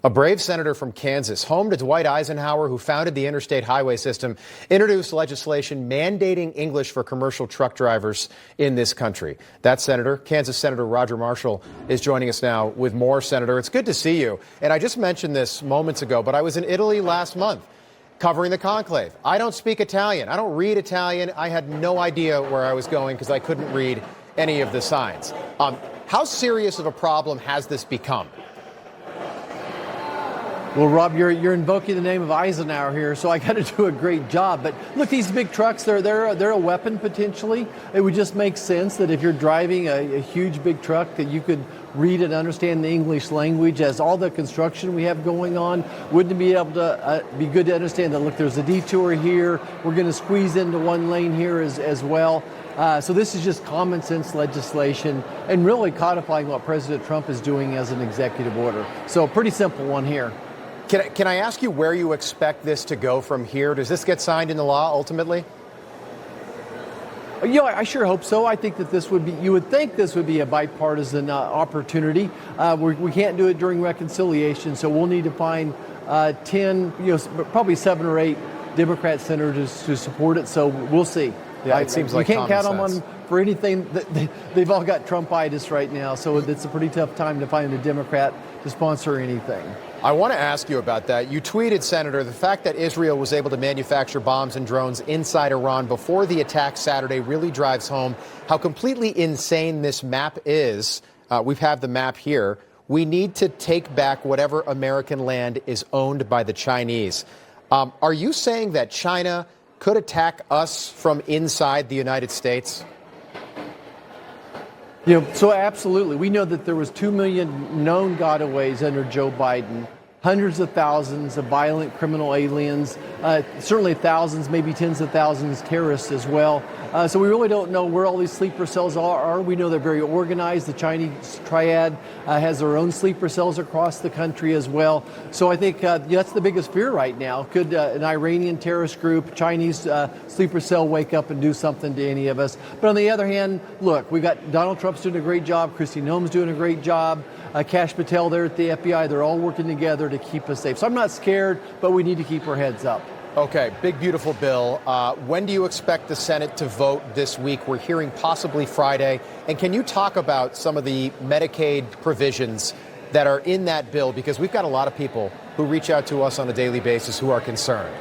A brave senator from Kansas, home to Dwight Eisenhower, who founded the interstate highway system, introduced legislation mandating English for commercial truck drivers in this country. That senator, Kansas Senator Roger Marshall, is joining us now with more. Senator, it's good to see you. And I just mentioned this moments ago, but I was in Italy last month covering the conclave. I don't speak Italian. I don't read Italian. I had no idea where I was going because I couldn't read any of the signs. How serious of a problem has this become? Well, Rob, you're invoking the name of Eisenhower here, so I got to do a great job. But look, these big trucks, they're a weapon potentially. It would just make sense that if you're driving a huge big truck that you could read and understand the English language. As all the construction we have going on, wouldn't it be able to be good to understand that, look, there's a detour here, we're going to squeeze into one lane here as well. So this is just common sense legislation and really codifying what President Trump is doing as an executive order. So a pretty simple one here. Can I ask you where you expect this to go from here? Does this get signed into law ultimately? You know, I sure hope so. I think that this would be, you would think this would be a bipartisan opportunity. We can't do it during reconciliation, so we'll need to find 10, probably 7 or 8 Democrat senators to support it. So we'll see. Yeah, it seems like you can't count them on for anything. They've all got Trumpitis right now, so it's a pretty tough time to find a Democrat to sponsor anything. I want to ask you about that. You tweeted, Senator, the fact that Israel was able to manufacture bombs and drones inside Iran before the attack Saturday really drives home how completely insane this map is. We have the map here. We need to take back whatever American land is owned by the Chinese. Are you saying that China could attack us from inside the United States? So absolutely. We know that there was 2 million known gotaways under Joe Biden, hundreds of thousands of violent criminal aliens, certainly thousands, maybe tens of thousands terrorists as well. So we really don't know where all these sleeper cells are. We know they're very organized. The Chinese triad has their own sleeper cells across the country as well. So I think that's the biggest fear right now. Could an Iranian terrorist group, Chinese sleeper cell wake up and do something to any of us? But on the other hand, look, we got Donald Trump's doing a great job. Kristi Noem's doing a great job. Kash Patel there at the FBI. They're all working together to keep us safe. So I'm not scared, but we need to keep our heads up. Okay, big, beautiful bill. When do you expect the Senate to vote this week? We're hearing possibly Friday. And can you talk about some of the Medicaid provisions that are in that bill? Because we've got a lot of people who reach out to us on a daily basis who are concerned.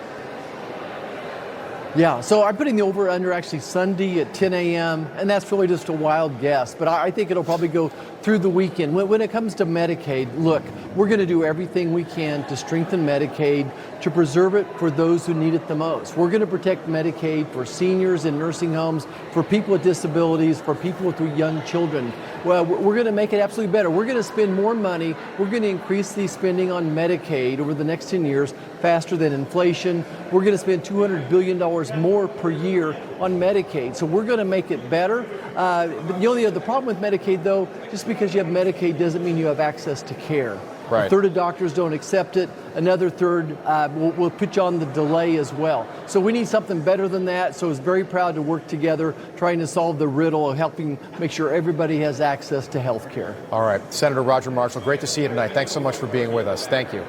Yeah, so I'm putting the over-under actually Sunday at 10 a.m., and that's really just a wild guess. But I think it'll probably go through the weekend. When it comes to Medicaid, look, we're going to do everything we can to strengthen Medicaid, to preserve it for those who need it the most. We're going to protect Medicaid for seniors in nursing homes, for people with disabilities, for people with young children. Well, we're going to make it absolutely better. We're going to spend more money. We're going to increase the spending on Medicaid over the next 10 years faster than inflation. We're going to spend $200 billion more per year on Medicaid. So we're going to make it better. But the problem with Medicaid, though, just because you have Medicaid doesn't mean you have access to care. Right. A third of doctors don't accept it. Another third will put you on the delay as well. So we need something better than that. So I was very proud to work together trying to solve the riddle of helping make sure everybody has access to health care. All right. Senator Roger Marshall, great to see you tonight. Thanks so much for being with us. Thank you.